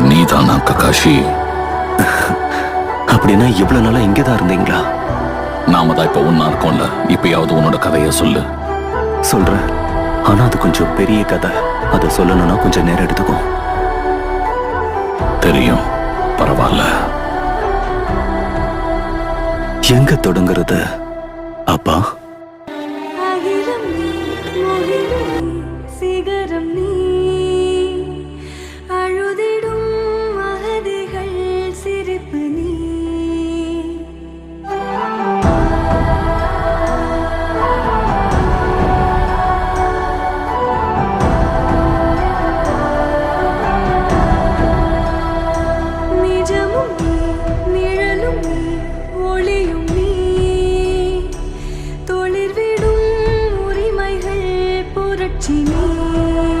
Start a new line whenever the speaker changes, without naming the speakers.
நீதானா Kakashi?
அப்படின்னா இவ்வளவு நாளா இங்கதான் இருந்தீங்களா?
நாம தான் இப்ப ஒன்னா இருக்கோம்ல, இப்பயாவது உன்னோட கதைய சொல்லு.
சொல்றேன், ஆனா அது கொஞ்சம் பெரிய கதை. அதை சொல்லணும்னா கொஞ்சம் நேரம் எடுத்துக்கும்.
தெரியும், பரவாயில்ல.
எங்க தொடங்குறது அப்பா?
சிகரம் நீ